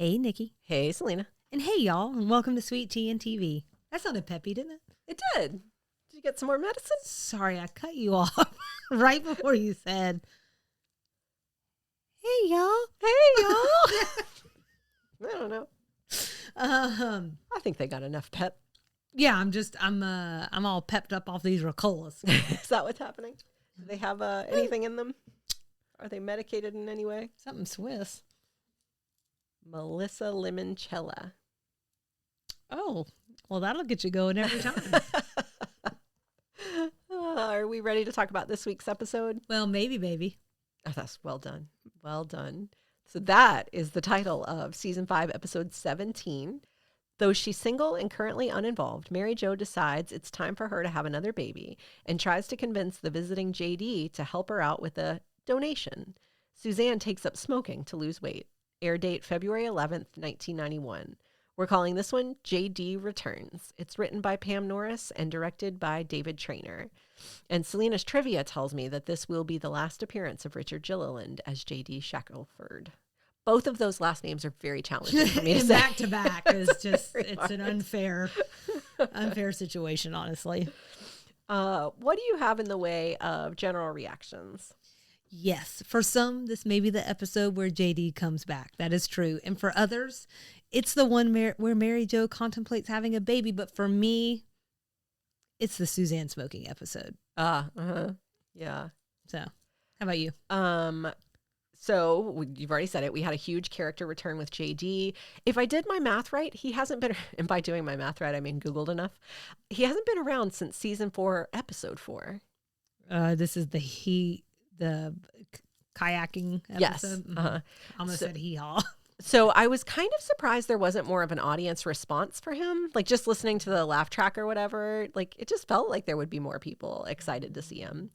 Hey, Nikki. Hey, Selena. And hey, y'all, and welcome to Sweet Tea and TV. That sounded peppy, didn't it? It did. Did you get some more medicine? Sorry, I cut you off right before you said, hey, y'all. Hey, y'all. I don't know. I think they got enough pep. Yeah, I'm all pepped up off these Ricolas. Is that what's happening? Do they have anything in them? Are they medicated in any way? Something Swiss. Melissa Limoncello. Oh, well, that'll get you going every time. Are we ready to talk about this week's episode? Well, maybe, baby. Oh, that's well done. Well done. So that is the title of Season 5, Episode 17. Though she's single and currently uninvolved, Mary Jo decides it's time for her to have another baby and tries to convince the visiting JD to help her out with a donation. Suzanne takes up smoking to lose weight. Air date February 11th, 1991. We're calling this one JD Returns. It's written by Pam Norris and directed by David Traynor. And Selena's trivia tells me that this will be the last appearance of Richard Gilliland as JD Shackelford. Both of those last names are very challenging for me to say. Back to back is just, it's hard. an unfair situation, honestly. What do you have in the way of general reactions? Yes, for some, this may be the episode where JD comes back. That is true. And for others, it's the one where Mary Jo contemplates having a baby. But for me, it's the Suzanne smoking episode. Yeah. So, how about you? So you've already said it. We had a huge character return with JD. If I did my math right, he hasn't been, and by doing my math right, I mean Googled enough. He hasn't been around since season 4, episode 4. This is the kayaking episode. Yes. I almost said hee-haw. So I was kind of surprised there wasn't more of an audience response for him. Like just listening to the laugh track or whatever, like it just felt like there would be more people excited to see him.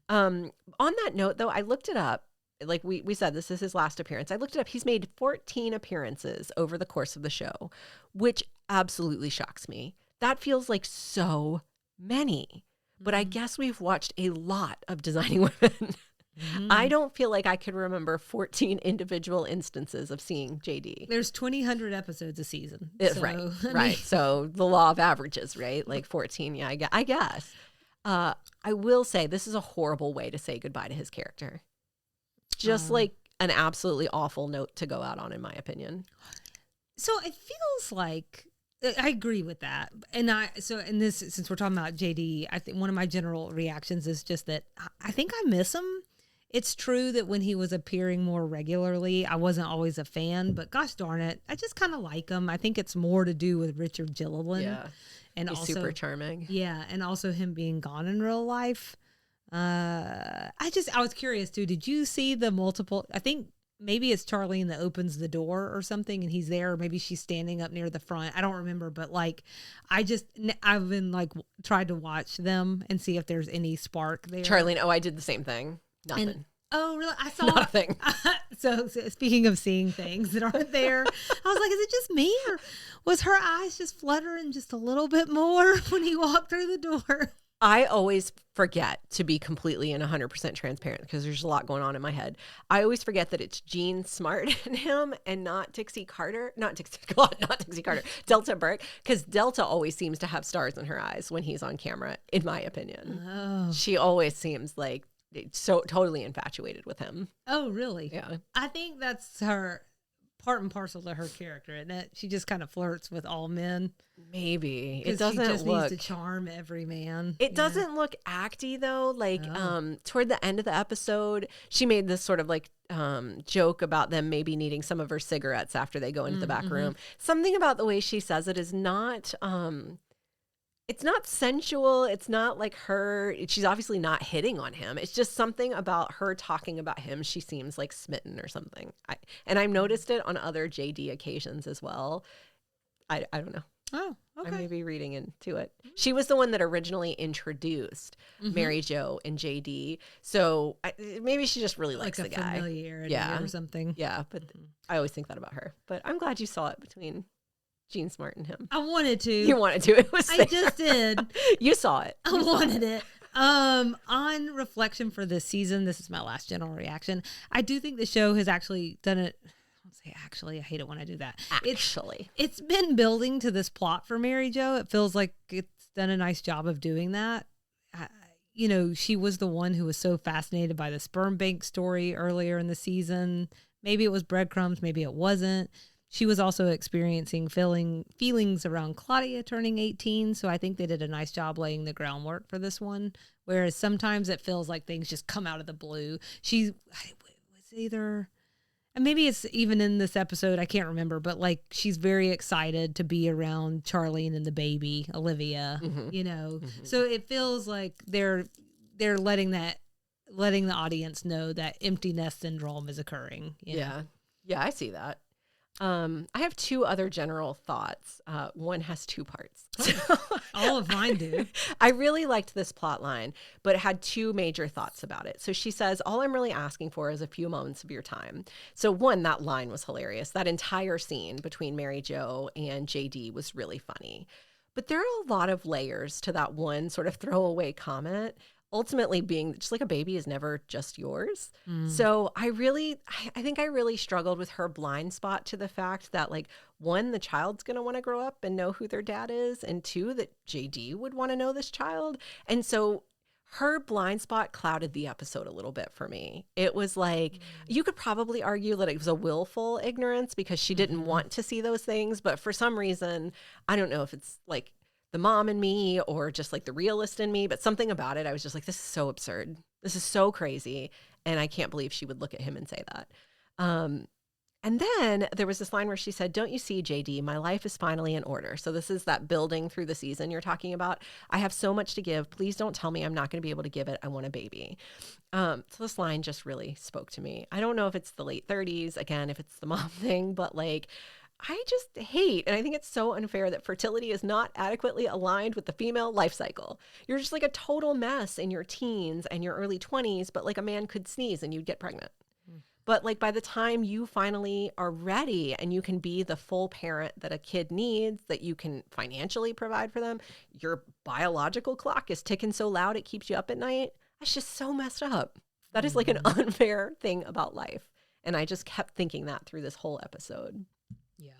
Mm-hmm. On that note, though, I looked it up. Like we said, this is his last appearance. I looked it up. He's made 14 appearances over the course of the show, which absolutely shocks me. That feels like so many. But I guess we've watched a lot of Designing Women. Mm-hmm. I don't feel like I could remember 14 individual instances of seeing JD. There's 2,000 episodes a season. Right. So the law of averages, right? Like 14. Yeah, I guess. I will say this is a horrible way to say goodbye to his character. Just like an absolutely awful note to go out on, in my opinion. So it feels like I agree with that. And since we're talking about JD, I think one of my general reactions is just that I think I miss him. It's true that when he was appearing more regularly, I wasn't always a fan, but gosh darn it, I just kind of like him. I think it's more to do with Richard Gilliland. Yeah. And he's also super charming. Yeah. And also him being gone in real life. I was curious too. Did you see the multiple? I think maybe it's Charlene that opens the door or something, and he's there. Or maybe she's standing up near the front. I don't remember, but like, I've been like tried to watch them and see if there's any spark there. Charlene, I did the same thing. Nothing. Oh, really? I saw nothing. So speaking of seeing things that aren't there, I was like, is it just me, or was her eyes just fluttering just a little bit more when he walked through the door? I always forget to be completely and 100% transparent because there's a lot going on in my head. I always forget that it's Jean Smart in him and not Dixie Carter. Not Dixie Carter. Delta Burke. Because Delta always seems to have stars in her eyes when he's on camera, in my opinion. Oh. She always seems like so totally infatuated with him. Oh, really? Yeah. I think that's her part and parcel to her character, isn't it? She just kind of flirts with all men. Maybe it doesn't. She just needs to charm every man. It doesn't look acty though. Like toward the end of the episode, she made this sort of like joke about them maybe needing some of her cigarettes after they go into the back room. Something about the way she says it is not. It's not sensual. It's not like her. She's obviously not hitting on him. It's just something about her talking about him. She seems like smitten or something. And I've noticed it on other JD occasions as well. I don't know. Oh, okay. I may be reading into it. She was the one that originally introduced Mary Jo and JD. So maybe she just really likes like the guy. Familiarity or something. Yeah, but I always think that about her. But I'm glad you saw it between Jean Smart and him. I wanted to. You wanted to. It was. I just did. You saw it. I wanted it. On reflection for this season, this is my last general reaction. I do think the show has actually done it. I hate it when I do that. Actually. It's been building to this plot for Mary Jo. It feels like it's done a nice job of doing that. She was the one who was so fascinated by the sperm bank story earlier in the season. Maybe it was breadcrumbs, maybe it wasn't. She was also experiencing feelings around Claudia turning 18, so I think they did a nice job laying the groundwork for this one. Whereas sometimes it feels like things just come out of the blue. She was either, and maybe it's even in this episode, I can't remember, but like she's very excited to be around Charlene and the baby, Olivia, So it feels like they're letting the audience know that empty nest syndrome is occurring. Yeah. Yeah, I see that. I have two other general thoughts. One has two parts. All of mine do. I really liked this plot line, but had two major thoughts about it. So she says, all I'm really asking for is a few moments of your time. So one, that line was hilarious. That entire scene between Mary Jo and JD was really funny. But there are a lot of layers to that one sort of throwaway comment. Ultimately being just like a baby is never just yours. So I think I really struggled with her blind spot to the fact that like, one, the child's going to want to grow up and know who their dad is. And two, that JD would want to know this child. And so her blind spot clouded the episode a little bit for me. It was like, you could probably argue that it was a willful ignorance because she didn't want to see those things. But for some reason, I don't know if it's like the mom in me or just like the realist in me, but something about it, I was just like, this is so absurd. This is so crazy. And I can't believe she would look at him and say that. And then there was this line where she said, don't you see, JD, my life is finally in order. So this is that building through the season you're talking about. I have so much to give. Please don't tell me I'm not going to be able to give it. I want a baby. So this line just really spoke to me. I don't know if it's the late 30s, again, if it's the mom thing, but like, I just hate, and I think it's so unfair that fertility is not adequately aligned with the female life cycle. You're just like a total mess in your teens and your early 20s, but like a man could sneeze and you'd get pregnant. But like by the time you finally are ready and you can be the full parent that a kid needs, that you can financially provide for them, your biological clock is ticking so loud it keeps you up at night. That's just so messed up. That is like an unfair thing about life. And I just kept thinking that through this whole episode. Yeah.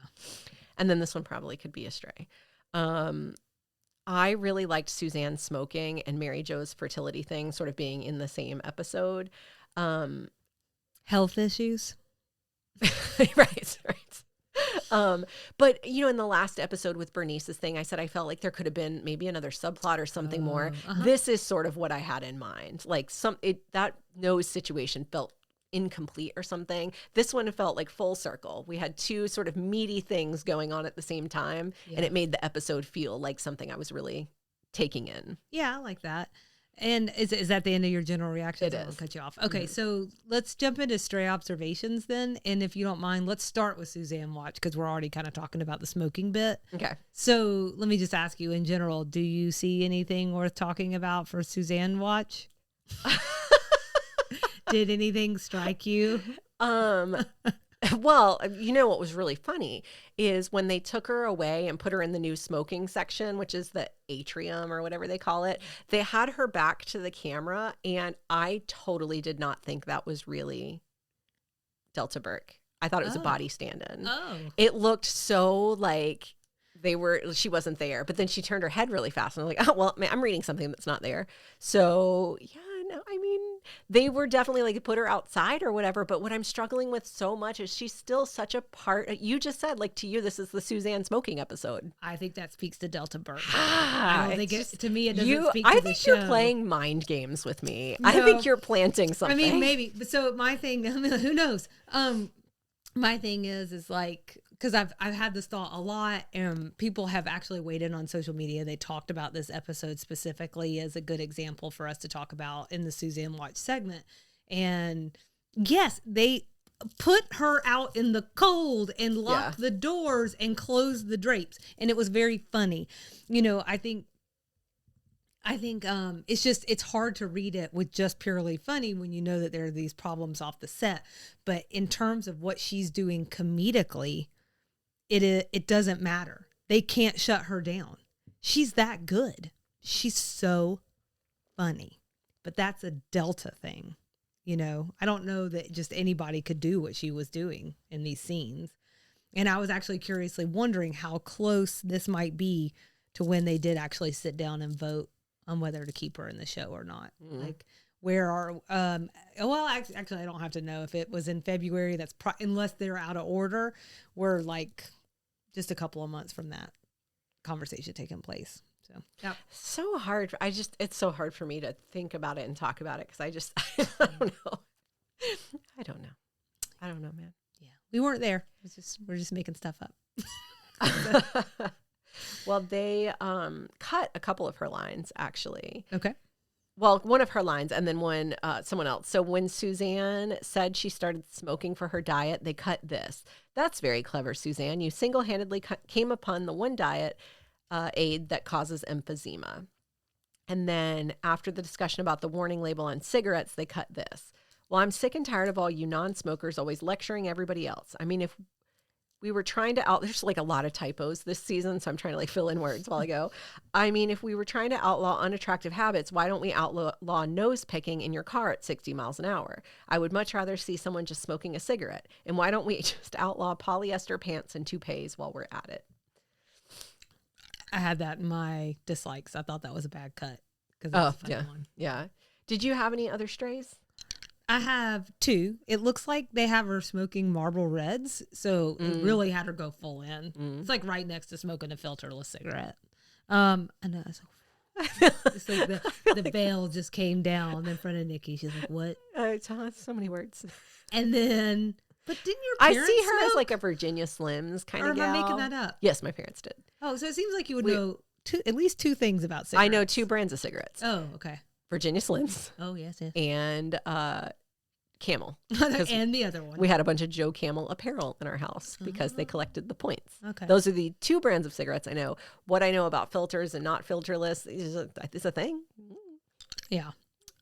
And then this one probably could be a stray. I really liked Suzanne smoking and Mary Jo's fertility thing sort of being in the same episode. Health issues. Right. But, in the last episode with Bernice's thing, I said I felt like there could have been maybe another subplot or something more. This is sort of what I had in mind. Like that nose situation felt incomplete or something. This one felt like full circle. We had two sort of meaty things going on at the same time, and it made the episode feel like something I was really taking in. Yeah, I like that. And is that the end of your general reaction? It is. I'll cut you off. Okay, so let's jump into stray observations then. And if you don't mind, let's start with Suzanne Watch because we're already kind of talking about the smoking bit. Okay. So let me just ask you in general, do you see anything worth talking about for Suzanne Watch? Did anything strike you? Well, what was really funny is when they took her away and put her in the new smoking section, which is the atrium or whatever they call it, they had her back to the camera, and I totally did not think that was really Delta Burke. I thought it was a body stand-in. Oh. It looked so like she wasn't there, but then she turned her head really fast, and I'm like, oh, well, I'm reading something that's not there. So, yeah, no, I mean, they were definitely like put her outside or whatever, but what I'm struggling with so much is she's still such a part. You just said, like, to you, this is the Suzanne smoking episode. I think that speaks to Delta Burke. I don't think to me, it doesn't speak to I the think show. You're playing mind games with me. No. I think you're planting something. I mean, maybe. So my thing, who knows? My thing is like, because I've had this thought a lot, and people have actually weighed in on social media. They talked about this episode specifically as a good example for us to talk about in the Suzanne Watch segment. And yes, they put her out in the cold and locked the doors and closed the drapes, and it was very funny. I think it's hard to read it with just purely funny when you know that there are these problems off the set. But in terms of what she's doing comedically, it doesn't matter. They can't shut her down. She's that good. She's so funny. But that's a Delta thing. You know, I don't know that just anybody could do what she was doing in these scenes. And I was actually curiously wondering how close this might be to when they did actually sit down and vote on whether to keep her in the show or not. Like, where are, well, actually, I don't have to know if it was in February. That's unless they're out of order. We're like just a couple of months from that conversation taking place. So, yeah. So hard. It's so hard for me to think about it and talk about it because I don't know. I don't know, man. Yeah. We weren't there. We're just making stuff up. Well, they cut a couple of her lines, actually. Okay. Well, one of her lines and then one, someone else. So when Suzanne said she started smoking for her diet, they cut this. That's very clever, Suzanne. You single-handedly came upon the one diet aid that causes emphysema. And then after the discussion about the warning label on cigarettes, they cut this. Well, I'm sick and tired of all you non-smokers always lecturing everybody else. I mean, if we were trying to there's like a lot of typos this season, so I'm trying to like fill in words while I go. I mean, if we were trying to outlaw unattractive habits, why don't we outlaw nose picking in your car at 60 miles an hour? I would much rather see someone just smoking a cigarette. And why don't we just outlaw polyester pants and toupees while we're at it? I had that in my dislikes. I thought that was a bad cut. Yeah. Did you have any other strays? I have two. It looks like they have her smoking Marlboro Reds, so it really had her go full in. It's like right next to smoking a filterless cigarette. I know. It's like the veil just came down in front of Nikki. She's like, "What?" So many words. And then, but didn't your parents I see her smoke? as like a Virginia Slims kind of gal. Or am I making that up? Yes, my parents did. Oh, so it seems like you would know at least two things about cigarettes. I know two brands of cigarettes. Oh, okay. Virginia Slims. Oh, yes. And Camel. And the other one. We had a bunch of Joe Camel apparel in our house because they collected the points. Okay. Those are the two brands of cigarettes I know. What I know about filters and not filterless is a thing. Yeah.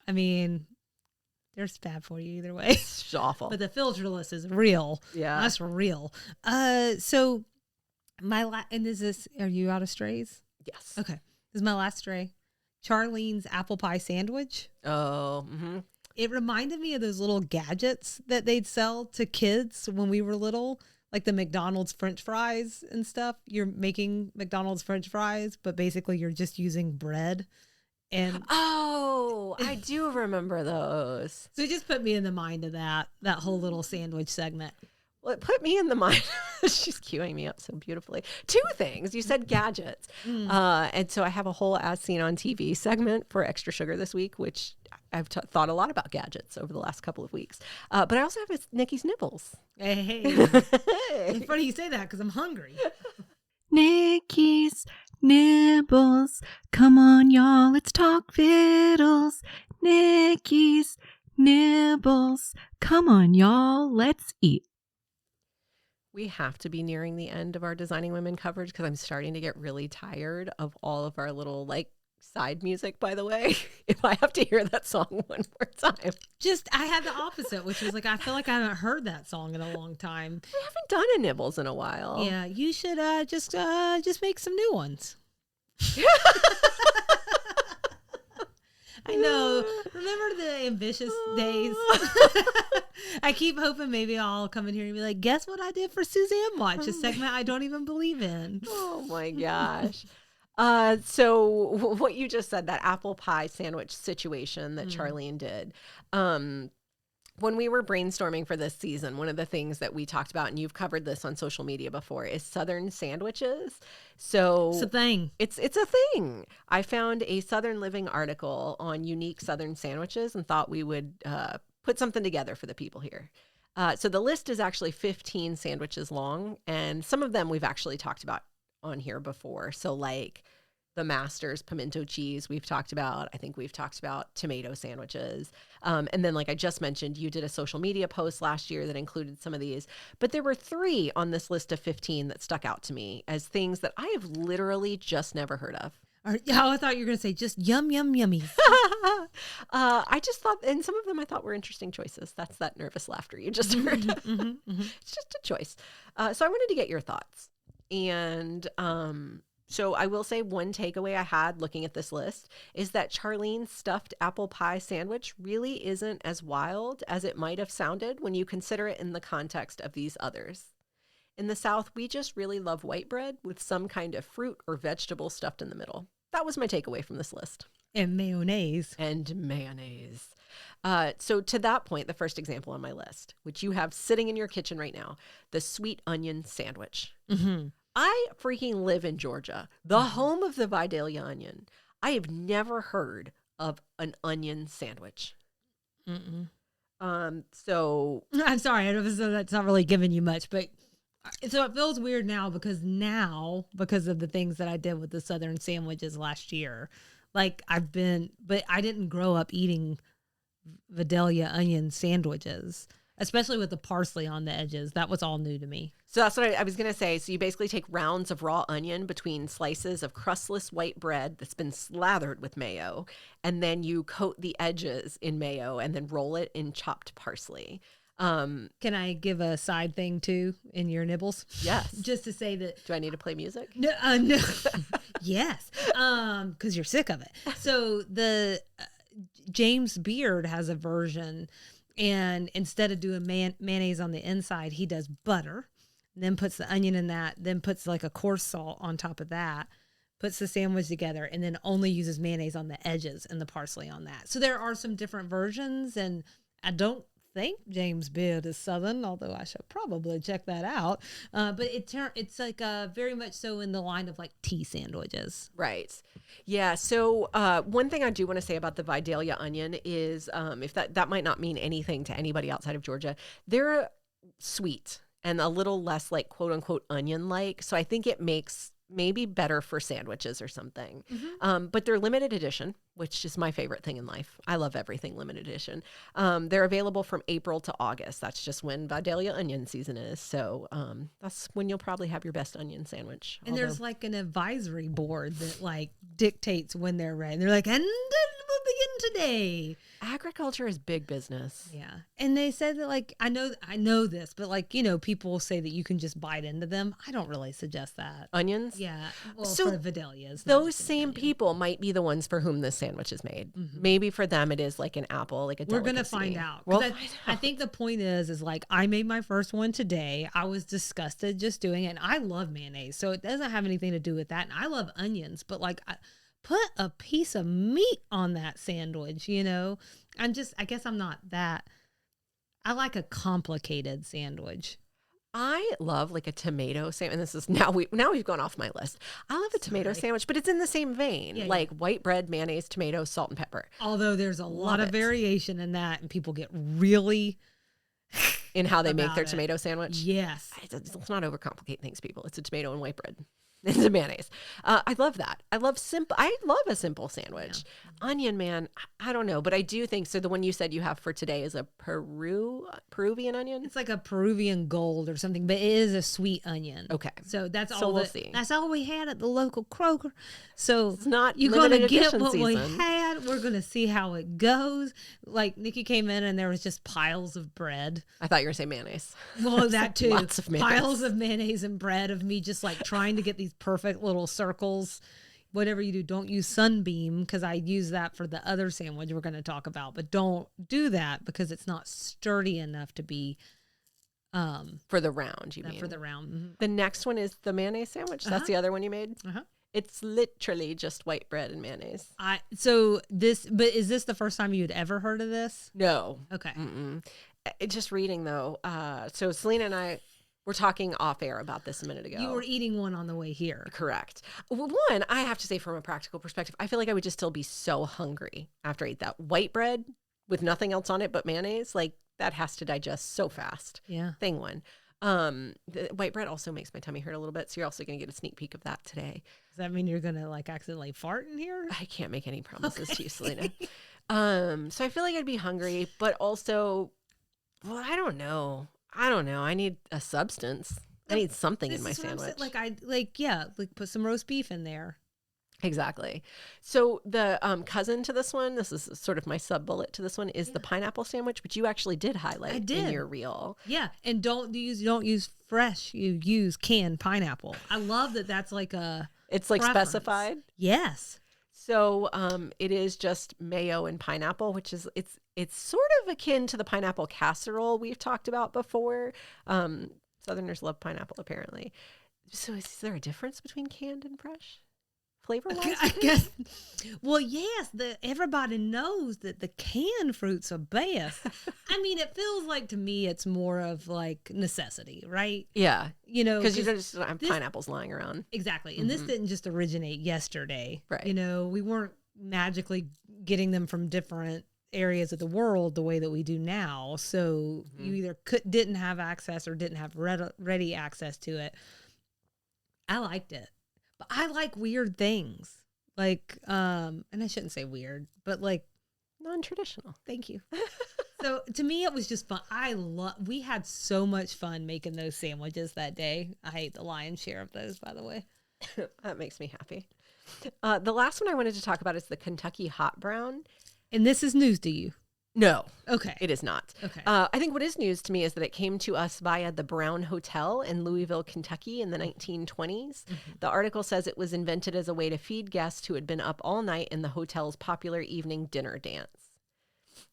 I mean, they're bad for you either way. It's awful. But the filterless is real. Yeah. That's real. So and is this, are you out of strays? Yes. Okay. This is my last stray. Charlene's apple pie sandwich. Oh, mm-hmm. It reminded me of those little gadgets that they'd sell to kids when we were little, like the McDonald's French fries and stuff. You're making McDonald's French fries, but basically you're just using bread. And I do remember those. So it just put me in the mind of that whole little sandwich segment. Well, it put me in the mind. She's queuing me up so beautifully. Two things. You said gadgets. And so I have a whole As Seen on TV segment for Extra Sugar this week, which I've thought a lot about gadgets over the last couple of weeks. But I also have Nikki's Nibbles. Hey. It's funny you say that because I'm hungry. Nikki's Nibbles. Come on, y'all. Let's talk fiddles. Nikki's Nibbles. Come on, y'all. Let's eat. We have to be nearing the end of our Designing Women coverage because I'm starting to get really tired of all of our little side music, by the way. If I have to hear that song one more time. I had the opposite, which was I feel like I haven't heard that song in a long time. We haven't done a Nibbles in a while. Yeah, you should just make some new ones. I know. Remember the ambitious days? I keep hoping maybe I'll come in here and be like, guess what I did for Suzanne Watch, a segment I don't even believe in. Oh my gosh. So what you just said, that apple pie sandwich situation that Charlene did, when we were brainstorming for this season, one of the things that we talked about, and you've covered this on social media before, is Southern sandwiches. So it's a thing. It's a thing. I found a Southern Living article on unique Southern sandwiches and thought we would put something together for the people here. So the list is actually 15 sandwiches long, and some of them we've actually talked about on here before. So like the Masters pimento cheese we've talked about. I think we've talked about tomato sandwiches. And then like I just mentioned, you did a social media post last year that included some of these. But there were 3 on this list of 15 that stuck out to me as things that I have literally just never heard of. I thought you were going to say just yum, yum, yummy. I just thought, and some of them I thought were interesting choices. That's that nervous laughter you just heard. It's just a choice. So I wanted to get your thoughts. And So I will say one takeaway I had looking at this list is that Charlene's stuffed apple pie sandwich really isn't as wild as it might have sounded when you consider it in the context of these others. In the South, we just really love white bread with some kind of fruit or vegetable stuffed in the middle. That was my takeaway from this list. And mayonnaise. And mayonnaise. So to that point, the first example on my list, which you have sitting in your kitchen right now, the sweet onion sandwich. Mm-hmm. I freaking live in Georgia, the home of the Vidalia onion. I have never heard of an onion sandwich. So I'm sorry, I know that's not really giving you much, but so it feels weird now because of the things that I did with the Southern sandwiches last year, like but I didn't grow up eating Vidalia onion sandwiches, especially with the parsley on the edges. That was all new to me. So that's what I was going to say. So you basically take rounds of raw onion between slices of crustless white bread that's been slathered with mayo, and then you coat the edges in mayo and then roll it in chopped parsley. Can I give a side thing too in your nibbles? Yes. Just to say that. Do I need to play music? No. Yes. Because you're sick of it. So the James Beard has a version, and instead of doing mayonnaise on the inside, he does butter, then puts the onion in that, then puts like a coarse salt on top of that, puts the sandwich together, and then only uses mayonnaise on the edges and the parsley on that. So there are some different versions, and I don't think James Beard is Southern, although I should probably check that out. But it's like very much so in the line of like tea sandwiches. Right. Yeah. So one thing I do want to say about the Vidalia onion is if that might not mean anything to anybody outside of Georgia, they're sweet and a little less like quote unquote onion like. So I think it makes maybe better for sandwiches or something. But they're limited edition, which is my favorite thing in life. I love everything limited edition. They're available from April to August. That's just when Vidalia onion season is. So that's when you'll probably have your best onion sandwich. And there's like an advisory board that like dictates when they're ready. They're like, and we'll begin today. Agriculture is big business. Yeah. And they said that like, I know this, but like, people say that you can just bite into them. I don't really suggest that. Onions? Yeah. Well, So for Vidalias. Those same people might be the ones for whom this sandwich is made. Maybe for them it is like an apple, like a We're going to delicacy. find out. We'll 'Cause find I out. think the point is like I made my first one today. I was disgusted just doing it. And I love mayonnaise. So it doesn't have anything to do with that. And I love onions, but like put a piece of meat on that sandwich, I guess I'm not that. I like a complicated sandwich. I love like a tomato sandwich. And this is now we've gone off my list. I love a tomato sandwich, but it's in the same vein. Yeah, like white bread, mayonnaise, tomato, salt, and pepper. Although there's a lot of it. variation in that, and people get really In how they make About their it. tomato sandwich. yes. Let's not overcomplicate things, people. It's a tomato and white bread. It's a mayonnaise. I love that. I love a simple sandwich. Onion, man, I don't know, but I do think so. The one you said you have for today is a Peruvian onion. It's like a Peruvian gold or something, but it is a sweet onion. Okay. So that's So all. we'll see. That's all we had at the local Kroger. So It's not you're gonna limited get edition what we season. had. We're gonna see how it goes. Like Nikki came in and there was just piles of bread. I thought you were saying mayonnaise. Well, that too. Lots of mayonnaise. Piles of mayonnaise and bread of me just like trying to get these perfect little circles. Whatever you do, don't use Sunbeam because I use that for the other sandwich we're going to talk about. But don't do that because it's not sturdy enough to be For the round, you mean? for the round. Mhm. The next one is the mayonnaise sandwich. That's the other one you made? Uh-huh. It's literally just white bread and mayonnaise. But is this the first time you'd ever heard of this? No. Okay. Just reading, though. So Selena and I were talking off air about this a minute ago. You were eating one on the way here. Correct. Well, one, I have to say from a practical perspective, I feel like I would just still be so hungry after I ate that. White bread with nothing else on it but mayonnaise, like that has to digest so fast. Yeah. Thing one. The white bread also makes my tummy hurt a little bit, so you're also going to get a sneak peek of that today. Does that mean you're going to like accidentally fart in here? I can't make any promises to you, Selena. So I feel like I'd be hungry, but also, well, I don't know. I need a substance. I need something in my This is what I'm sandwich. saying. Like put some roast beef in there. Exactly. So the cousin to this one, this is sort of my sub bullet to this one, is the pineapple sandwich, which you actually did highlight I did. in your reel. Yeah, and don't use fresh. You use canned pineapple. I love that. That's like a It's like preference. specified. Yes. So it is just mayo and pineapple, which is it's sort of akin to the pineapple casserole we've talked about before. Southerners love pineapple, apparently. So is there a difference between canned and fresh? Flavor-wise? I guess. Well, yes, everybody knows that the canned fruits are best. I mean, it feels like to me it's more of like necessity, right? Yeah. You know, Because you just don't have pineapples lying around. Exactly. And this didn't just originate yesterday. Right. You know, we weren't magically getting them from different areas of the world the way that we do now. So you either didn't have access or didn't have ready access to it. I liked it. But I like weird things. Like, and I shouldn't say weird, but like Non-traditional. thank you. So to me, it was just fun. We had so much fun making those sandwiches that day. I ate the lion's share of those, by the way. That makes me happy. The last one I wanted to talk about is the Kentucky Hot Brown. And this is news to you. No. Okay. It is not. Okay. I think what is news to me is that it came to us via the Brown Hotel in Louisville, Kentucky in the 1920s. Mm-hmm. The article says it was invented as a way to feed guests who had been up all night in the hotel's popular evening dinner dance.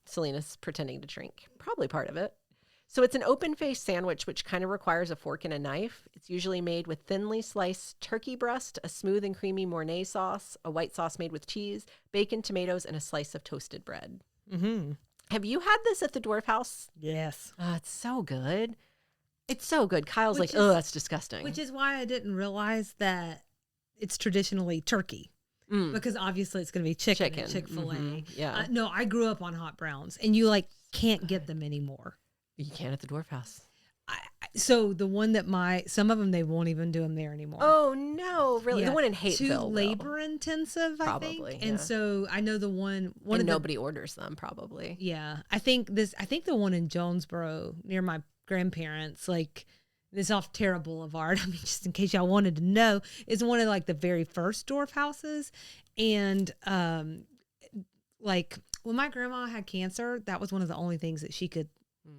Selena's pretending to drink. Probably part of it. So it's an open-faced sandwich, which kind of requires a fork and a knife. It's usually made with thinly sliced turkey breast, a smooth and creamy Mornay sauce, a white sauce made with cheese, bacon, tomatoes, and a slice of toasted bread. Mm-hmm. Have you had this at the Dwarf House? Yes. Oh, it's so good. It's so good. Kyle's Which like, oh, that's disgusting. Which is why I didn't realize that it's traditionally turkey. Because obviously it's going to be chicken at Chick-fil-A. Mhm. Yeah. No, I grew up on hot browns, and you like can't get them anymore. You can at the Dwarf House. So the one that some of them, they won't even do them there anymore. Oh, no. Really? Yeah. The one in Hateville. Too labor intensive, I Probably, think. yeah. And so I know the one And of nobody orders them, probably. Yeah. I think the one in Jonesboro near my grandparents, like this off Terra Boulevard, I mean, just in case y'all wanted to know, is one of like the very first Dwarf houses. And like when my grandma had cancer, that was one of the only things that she could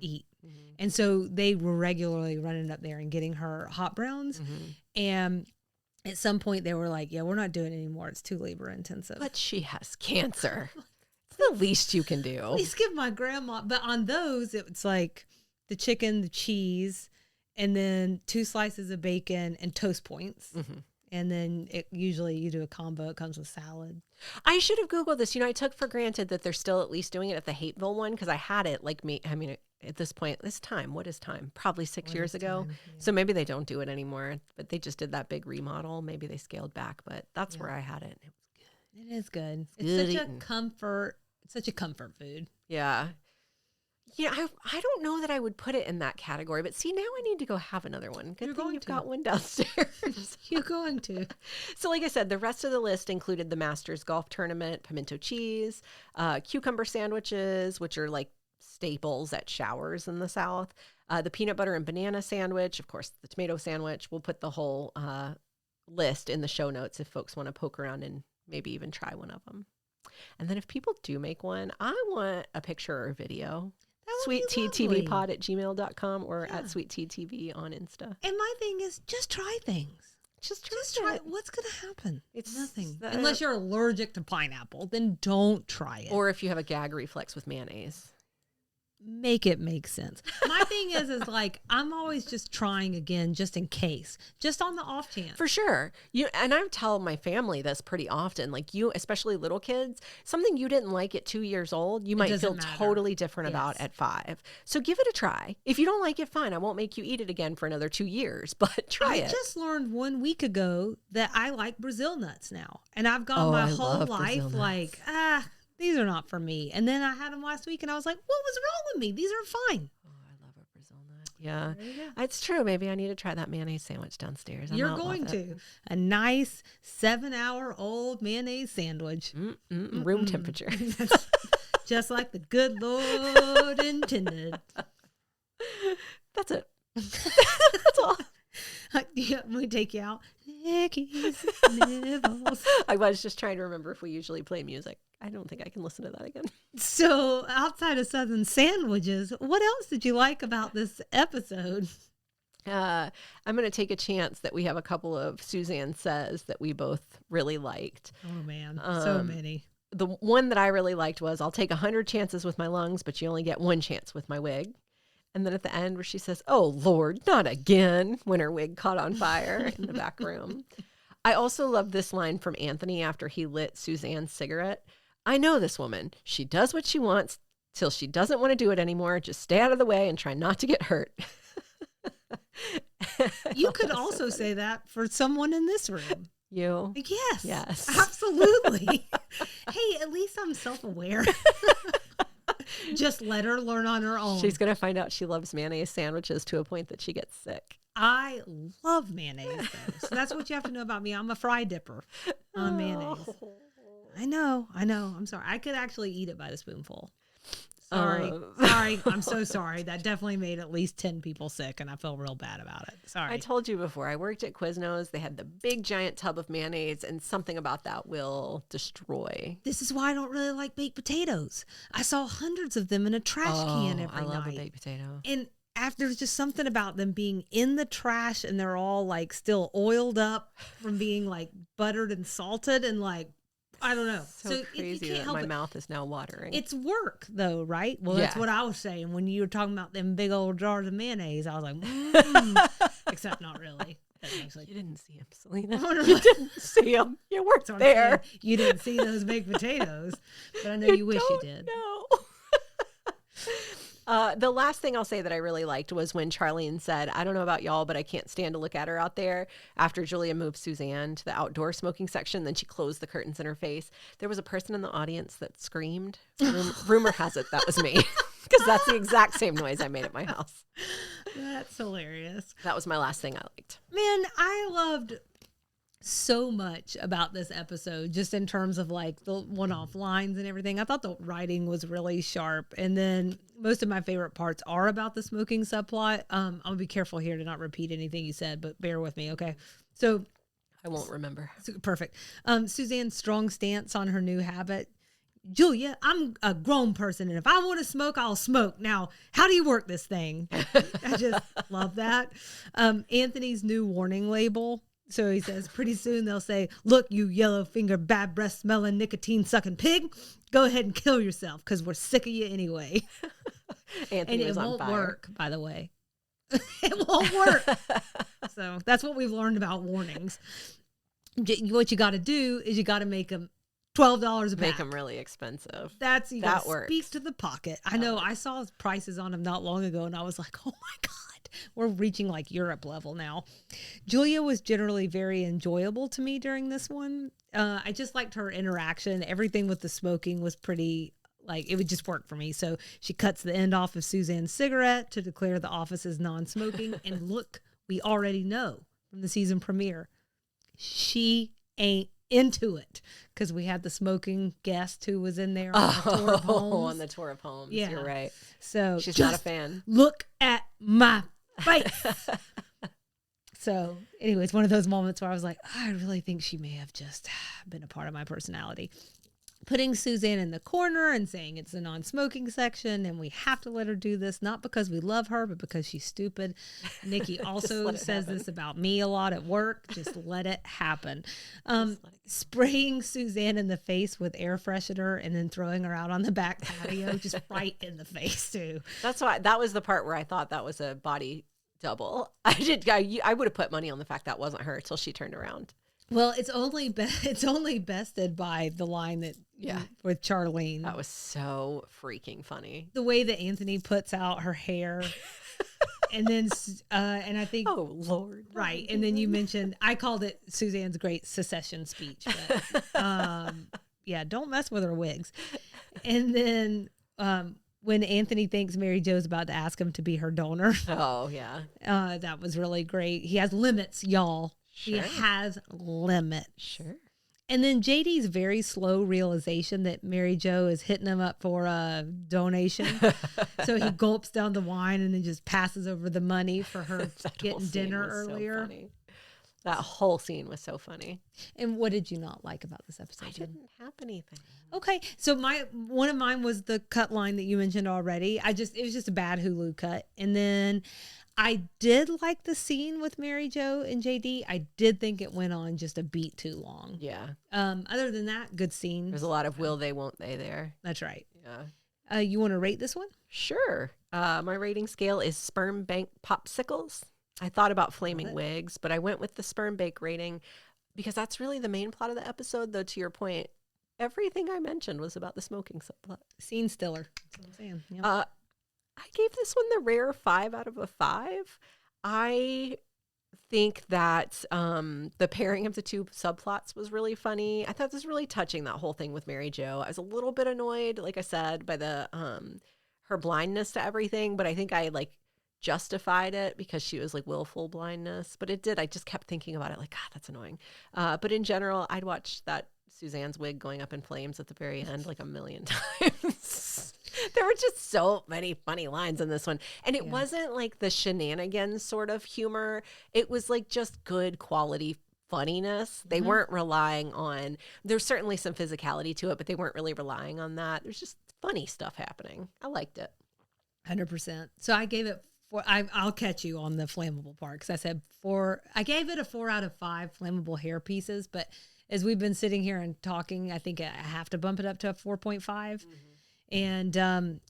eat. Mm-hmm. And so they were regularly running up there and getting her hot browns. Mm-hmm. And at some point they were like, yeah, we're not doing it anymore. It's too labor intensive. But she has cancer. It's the least you can do. At least give my grandma. But on those, it's like the chicken, the cheese, and then 2 slices of bacon and toast points. Mm-hmm. And then usually you do a combo. It comes with salad. I should have Googled this. I took for granted that they're still at least doing it at the Hateville one because I had it at this point, what is time? Probably 6 years ago. Time, yeah. So maybe they don't do it anymore, but they just did that big remodel. Maybe they scaled back, but that's where I had it. It is good. Good It's such eating. a comfort. It's such a comfort food. Yeah. I don't know that I would put it in that category, but see, now I need to go have another one. Good You're thing going you've to. got one downstairs. You're going to. So like I said, the rest of the list included the Masters Golf Tournament, pimento cheese, cucumber sandwiches, which are like staples at showers in the South, the peanut butter and banana sandwich, of course, the tomato sandwich. We'll put the whole list in the show notes if folks want to poke around and maybe even try one of them. And then if people do make one, I want a picture or video. That would be lovely. SweetTeaTVPod@gmail.com or at SweetTeaTV on Insta. And my thing is just try things. Just Try. it. What's going to happen? It's nothing. the- Unless you're allergic to pineapple, then don't try it. Or if you have a gag reflex with mayonnaise. Make it make sense. My thing is like, I'm always just trying again, just in case, just on the off chance. For sure. And I tell my family this pretty often, like especially little kids, something you didn't like at 2 years old, you might feel doesn't matter. totally different about Yes. at 5. So give it a try. If you don't like it, fine. I won't make you eat it again for another 2 years, but try I it. just learned 1 week ago that I like Brazil nuts now. And I've gone my I whole love Brazil life nuts. like, these are not for me. And then I had them last week and I was like, what was wrong with me? These are fine. Oh, I love a Brazil nut. Yeah. There you go. It's true. Maybe I need to try that mayonnaise sandwich downstairs. I You're might love going it. to. A nice 7-hour-old mayonnaise sandwich. Room temperature. Just like the good Lord intended. That's it. That's all. Yeah, we take you out. Nikki's Nibbles. I was just trying to remember if we usually play music. I don't think I can listen to that again. So, outside of Southern sandwiches, what else did you like about this episode? I'm going to take a chance that we have a couple of Suzanne says that we both really liked. Oh, man. So many. The one that I really liked was, I'll take 100 chances with my lungs, but you only get one chance with my wig. And then at the end where she says, oh, Lord, not again, when her wig caught on fire in the back room. I also love this line from Anthony after he lit Suzanne's cigarette. I know this woman. She does what she wants till she doesn't want to do it anymore. Just stay out of the way and try not to get hurt. You could also say that for someone in this room. You? Yes. Yes. Absolutely. Hey, at least I'm self-aware. Just let her learn on her own. She's going to find out she loves mayonnaise sandwiches to a point that she gets sick. I love mayonnaise, though. So that's what you have to know about me. I'm a fry dipper on mayonnaise. I know. I'm sorry. I could actually eat it by the spoonful. Sorry. I'm so sorry. That definitely made at least 10 people sick, and I feel real bad about it. Sorry. I told you before, I worked at Quiznos. They had the big giant tub of mayonnaise, and something about that will destroy. This is why I don't really like baked potatoes. I saw hundreds of them in a trash can every night. I love a baked potato. And after, there's just something about them being in the trash, and they're all like still oiled up from being like buttered and salted, and like, I don't know. So crazy that my mouth is now watering. It's work, though, right? Well, that's what I was saying. When you were talking about them big old jars of mayonnaise, I was like, except not really. You didn't see him, Selena. Oh, no. You didn't see him. You weren't there. You didn't see those baked potatoes, but I know you wish you did. No. The last thing I'll say that I really liked was when Charlene said, I don't know about y'all, but I can't stand to look at her out there. After Julia moved Suzanne to the outdoor smoking section, then she closed the curtains in her face. There was a person in the audience that screamed. Rumor has it that was me, because that's the exact same noise I made at my house. That's hilarious. That was my last thing I liked. Man, I loved so much about this episode, just in terms of like the one-off lines and everything. I thought the writing was really sharp, and then most of my favorite parts are about the smoking subplot. I'll be careful here to not repeat anything you said, but bear with me, okay? So I won't remember. Perfect. Suzanne's strong stance on her new habit. Julia, I'm a grown person, and if I want to smoke, I'll smoke. Now, how do you work this thing? I just love that. Anthony's new warning label. So he says, pretty soon they'll say, look, you yellow-fingered, bad breath-smelling, nicotine-sucking pig, go ahead and kill yourself, because we're sick of you anyway. Anthony was on fire. And it won't work, by the way. It won't work. So that's what we've learned about warnings. What you got to do is you got to make them $12 a pack. Make them really expensive. That works. Speak to the pocket. I know. I saw prices on them not long ago, and I was like, oh my God. We're reaching like Europe level now. Julia was generally very enjoyable to me during this one. I just liked her interaction. Everything with the smoking was pretty, like, it would just work for me. So she cuts the end off of Suzanne's cigarette to declare the office is non-smoking. And look, we already know from the season premiere, she ain't into it, because we had the smoking guest who was in there on the tour of homes. On the tour of homes. Yeah. You're right. So she's not a fan. Look at my face. So anyway, it's one of those moments where I was like, I really think she may have just been a part of my personality. Putting Suzanne in the corner and saying it's a non-smoking section and we have to let her do this, not because we love her, but because she's stupid. Nikki also says this about me a lot at work. Just let it happen. Spraying Suzanne in the face with air freshener and then throwing her out on the back patio, just right in the face too. That's why that was the part where I thought that was a body double. I would have put money on the fact that wasn't her until she turned around. Well, it's only bested by the line that with Charlene. That was so freaking funny. The way that Anthony puts out her hair, and then and I think, oh Lord, right? And then you mentioned, I called it Suzanne's great secession speech. But, yeah, don't mess with her wigs. And then when Anthony thinks Mary Jo's about to ask him to be her donor, oh yeah, that was really great. He has limits, y'all. Sure. He has limits. Sure. And then JD's very slow realization that Mary Jo is hitting him up for a donation. So he gulps down the wine and then just passes over the money for her getting dinner earlier. So that whole scene was so funny. And what did you not like about this episode? I didn't have anything. Okay. So one of mine was the cut line that you mentioned already. It was just a bad Hulu cut. And then I did like the scene with Mary Jo and JD. I did think it went on just a beat too long. Yeah. Other than that, good scene. There's a lot of will they, won't they there. That's right. Yeah. You want to rate this one? Sure. My rating scale is sperm bank popsicles. I thought about flaming wigs, but I went with the sperm bank rating because that's really the main plot of the episode, though, to your point. Everything I mentioned was about the smoking subplot. Scene stiller. That's what I'm saying. Yep. I gave this one the rare 5 out of a 5. I think that the pairing of the two subplots was really funny. I thought this was really touching, that whole thing with Mary Jo. I was a little bit annoyed, like I said, by the her blindness to everything, but I think I like justified it because she was like willful blindness. But it did. I just kept thinking about it like, God, that's annoying. But in general, I'd watch that Suzanne's wig going up in flames at the very end like a million times. There were just so many funny lines in this one. And it wasn't like the shenanigans sort of humor. It was like just good quality funniness. They weren't relying on, there's certainly some physicality to it, but they weren't really relying on that. There's just funny stuff happening. I liked it. 100%. So I gave it I'll catch you on the flammable part because I said I gave it a 4 out of 5 flammable hair pieces, but as we've been sitting here and talking, I think I have to bump it up to a 4.5. And,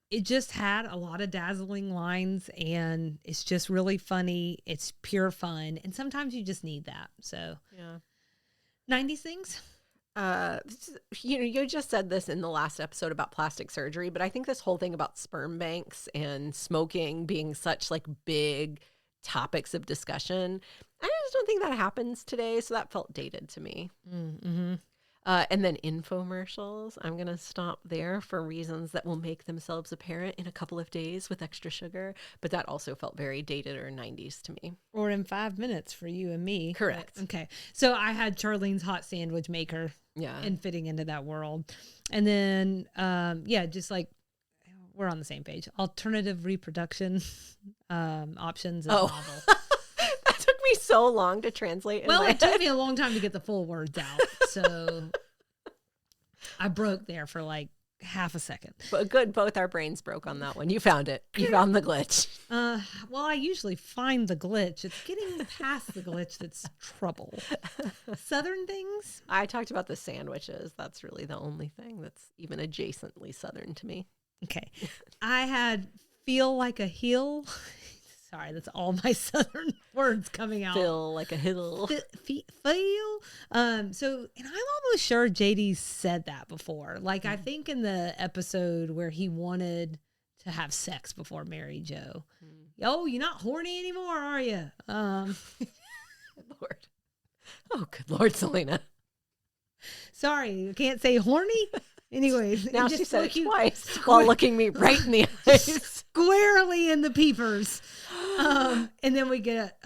it just had a lot of dazzling lines and it's just really funny. It's pure fun. And sometimes you just need that. So, 90s things. You just said this in the last episode about plastic surgery, but I think this whole thing about sperm banks and smoking being such like big topics of discussion, I just don't think that happens today. So that felt dated to me. Mm-hmm. And then infomercials. I'm going to stop there for reasons that will make themselves apparent in a couple of days with extra sugar. But that also felt very dated or 90s to me. Or in 5 minutes for you and me. Correct. Okay. So I had Charlene's hot sandwich maker. Yeah. And fitting into that world. And then, just like we're on the same page. Alternative reproduction options. Novel. That took me so long to translate. It took me a long time to get the full words out. So I broke there for like half a second. But good, both our brains broke on that one. You found it. You found the glitch. Well, I usually find the glitch. It's getting past the glitch that's trouble. Southern things? I talked about the sandwiches. That's really the only thing that's even adjacently Southern to me. Okay. I had feel like a heel. Sorry, that's all my Southern words coming out. Feel like a hill. Feel. And I'm almost sure JD said that before. Like, I think in the episode where he wanted to have sex before Mary Jo. Oh, you're not horny anymore, are you? Lord. Oh, good Lord, Selena. Sorry, you can't say horny? Anyways. Now she said it twice while looking me right in the eyes. Squarely in the peepers. And then we get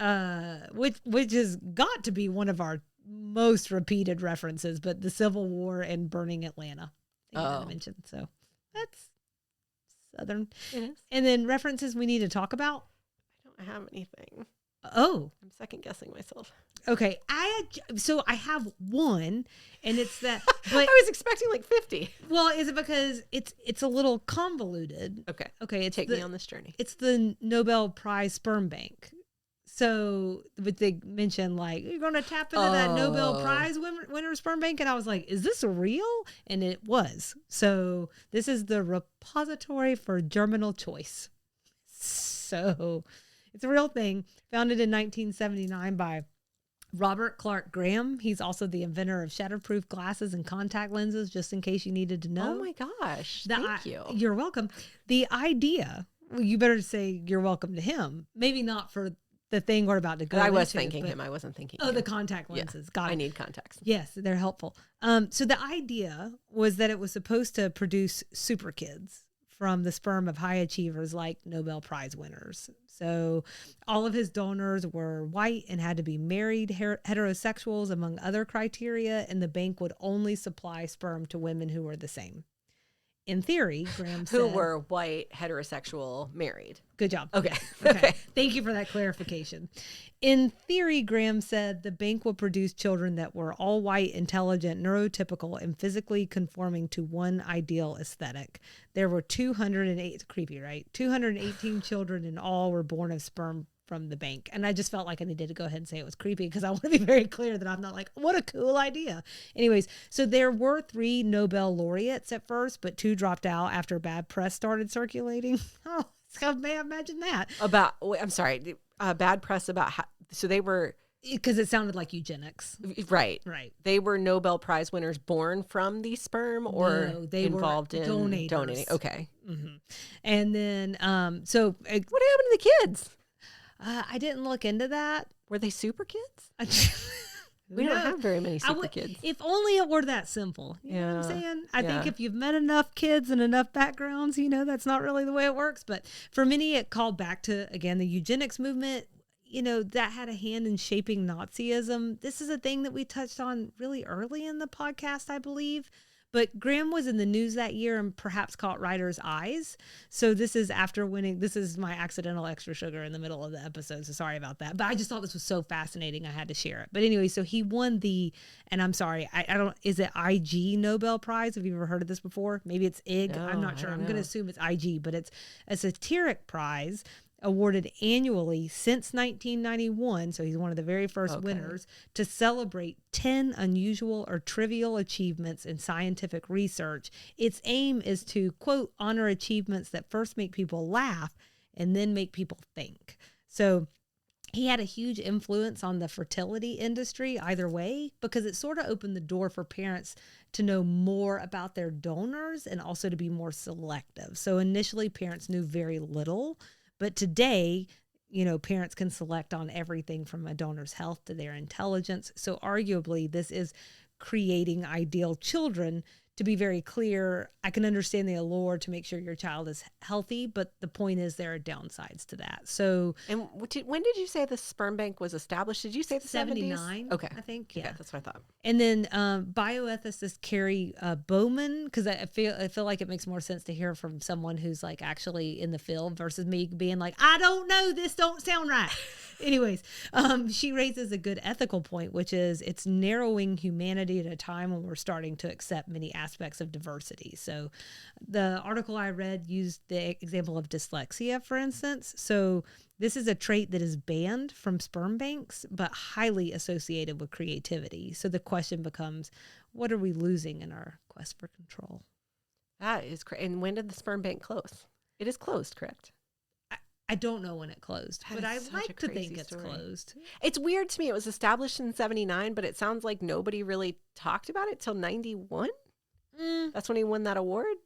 which has got to be one of our most repeated references, but the Civil War and burning Atlanta. I think I mentioned. So that's Southern. It is. And then references we need to talk about. I don't have anything. Oh, I'm second guessing myself. Okay, I have one, and it's that. But I was expecting like 50. Well, is it because it's a little convoluted? Okay. Take me on this journey. It's the Nobel Prize sperm bank. So, but they mentioned like you're going to tap into that Nobel Prize winner sperm bank, and I was like, is this real? And it was. So this is the repository for germinal choice. So it's a real thing, founded in 1979 by Robert Clark Graham. He's also the inventor of shatterproof glasses and contact lenses, just in case you needed to know. Oh my gosh. Thank you. You're welcome. The idea, well, you better say you're welcome to him. Maybe not for the thing we're about to go into. I was thanking him. I wasn't thinking the contact lenses. Got it. I need contacts. Yes, they're helpful. So the idea was that it was supposed to produce super kids from the sperm of high achievers like Nobel Prize winners. So all of his donors were white and had to be married heterosexuals, among other criteria, and the bank would only supply sperm to women who were the same. In theory, Graham said, Who were white, heterosexual, married. good job. Okay. Okay. Thank you for that clarification. In theory, Graham said the bank will produce children that were all white, intelligent, neurotypical, and physically conforming to one ideal aesthetic. There were 208, creepy, right? 218 children in all were born of sperm from the bank. And I just felt like I needed to go ahead and say it was creepy because I want to be very clear that I'm not like, what a cool idea. Anyways, so there were 3 Nobel laureates at first, but 2 dropped out after bad press started circulating. Oh, so may I imagine that? I'm sorry, bad press about how, so they were. Because it sounded like eugenics. Right. Right. They were Nobel Prize winners born from the sperm or No, they involved were in donators. donating. Okay. Mm-hmm. And then, What happened to the kids? I didn't look into that. Were they super kids? We don't have very many super kids. If only it were that simple. You know what I'm saying? I think if you've met enough kids and enough backgrounds, that's not really the way it works. But for many, it called back to, again, the eugenics movement. That had a hand in shaping Nazism. This is a thing that we touched on really early in the podcast, I believe. But Graham was in the news that year and perhaps caught writers' eyes. So this is after winning. This is my accidental extra sugar in the middle of the episode. So sorry about that. But I just thought this was so fascinating. I had to share it. But anyway, so he won and I'm sorry, I don't, is it IG Nobel Prize? Have you ever heard of this before? Maybe it's IG. No, I'm not sure. I'm going to know. assume it's IG, but it's a satiric prize awarded annually since 1991, so he's one of the very first winners, to celebrate 10 unusual or trivial achievements in scientific research. Its aim is to, quote, honor achievements that first make people laugh and then make people think. So he had a huge influence on the fertility industry either way, because it sort of opened the door for parents to know more about their donors and also to be more selective. So initially parents knew very little. But today, parents can select on everything from a donor's health to their intelligence. So arguably, this is creating ideal children. To be very clear, I can understand the allure to make sure your child is healthy, but the point is there are downsides to that. So, and when did you say the sperm bank was established? Did you say the 79? 70s? Okay. I think, yeah. Okay, that's what I thought. And then bioethicist Carrie Bowman, because I feel like it makes more sense to hear from someone who's like actually in the field versus me being like, I don't know, this don't sound right. Anyways, she raises a good ethical point, which is it's narrowing humanity at a time when we're starting to accept many aspects of diversity. So the article I read used the example of dyslexia, for instance. So this is a trait that is banned from sperm banks, but highly associated with creativity. So the question becomes, what are we losing in our quest for control? That is crazy. And when did the sperm bank close? It is closed, correct? I don't know when it closed, That but I is such a like to crazy think it's story. closed. It's weird to me. It was established in 79, but it sounds like nobody really talked about it till 91. That's when he won that award.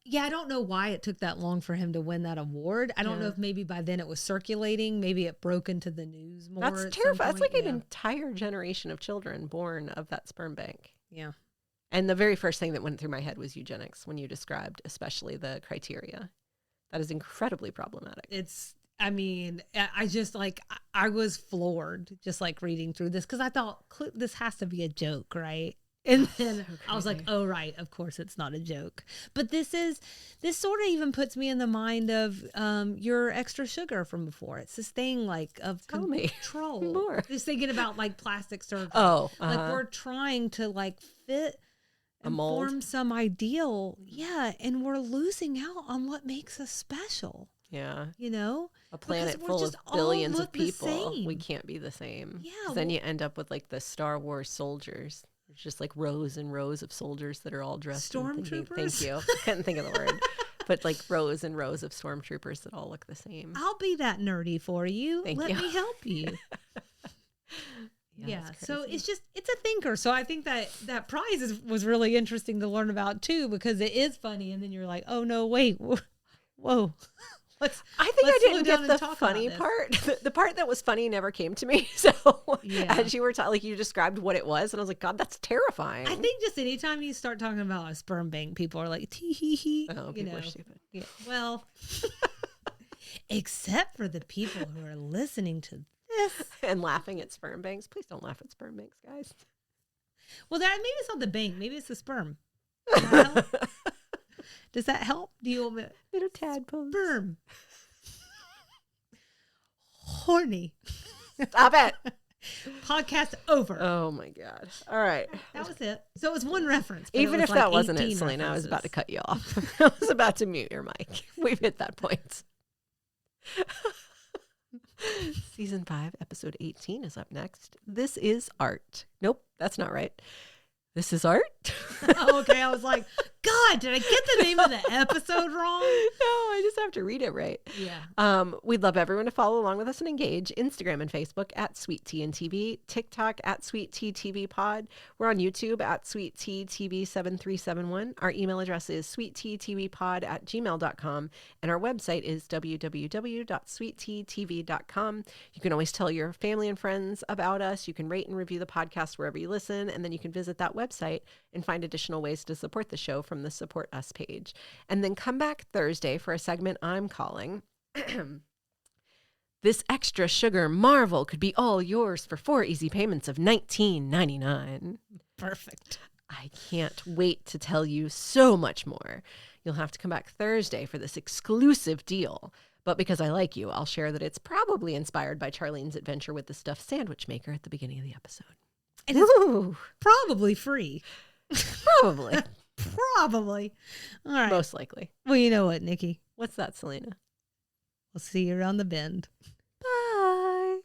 Yeah, I don't know why it took that long for him to win that award. I don't know if maybe by then it was circulating. Maybe it broke into the news more. That's at some terrifying. That's point. like an entire generation of children born of that sperm bank. Yeah. And the very first thing that went through my head was eugenics when you described, especially the criteria. That is incredibly problematic. I just like, I was floored just like reading through this because I thought this has to be a joke, right? And then I was like, oh, right, of course it's not a joke. But this sort of even puts me in the mind of your extra sugar from before. It's this thing like of control. More. Just thinking about like plastic surgery. Oh, like we're trying to like fit a and mold. form some ideal. Yeah. And we're losing out on what makes us special. Yeah. A planet full of billions of people. We can't be the same. Yeah. Then you end up with like the Star Wars soldiers. There's just like rows and rows of soldiers that are all dressed. Stormtroopers? Thank you. Couldn't think of the word. But like rows and rows of stormtroopers that all look the same. I'll be that nerdy for you. Let me help you. Yeah. So it's a thinker. So I think that prize was really interesting to learn about too, because it is funny. And then you're like, oh no, wait, whoa. I think I didn't get the funny part. The part that was funny never came to me. So as you were you described what it was, and I was like, God, that's terrifying. I think just anytime you start talking about a sperm bank, people are like, tee hee hee. Oh, people are stupid. Yeah. Well, except for the people who are listening to this and laughing at sperm banks. Please don't laugh at sperm banks, guys. Well, maybe it's not the bank. Maybe it's the sperm. Does that help? Do you want me? Little tadpoles. Sperm. Horny. Stop it. Podcast over. Oh my God. All right. That was it. So it was one reference. but it Even was if that like wasn't it, 18 Selena, I was references. about to cut you off. I was about to mute your mic. We've hit that point. Season 5, episode 18 is up next. This is art. Nope, that's not right. This is art. Oh, okay. I was like, God, did I get the name of the episode wrong? No, I just have to read it right. Yeah. We'd love everyone to follow along with us and engage. Instagram and Facebook at Sweet Tea and TV, TikTok at Sweet Tea TV Pod. We're on YouTube at Sweet Tea TV 7371. Our email address is sweetteatvpod@gmail.com, and our website is www.sweetteatv.com. You can always tell your family and friends about us. You can rate and review the podcast wherever you listen, and then you can visit that website and find additional ways to support the show from the Support Us page. And then come back Thursday for a segment I'm calling This Extra Sugar Marvel Could Be All Yours for 4 Easy Payments of $19.99. Perfect. I can't wait to tell you so much more. You'll have to come back Thursday for this exclusive deal. But because I like you, I'll share that it's probably inspired by Charlene's adventure with the stuffed sandwich maker at the beginning of the episode. And it's Woo! probably free. Probably. Probably. All right. Most likely. Well, you know what, Nikki? What's that, Selena? We'll see you around the bend. Bye.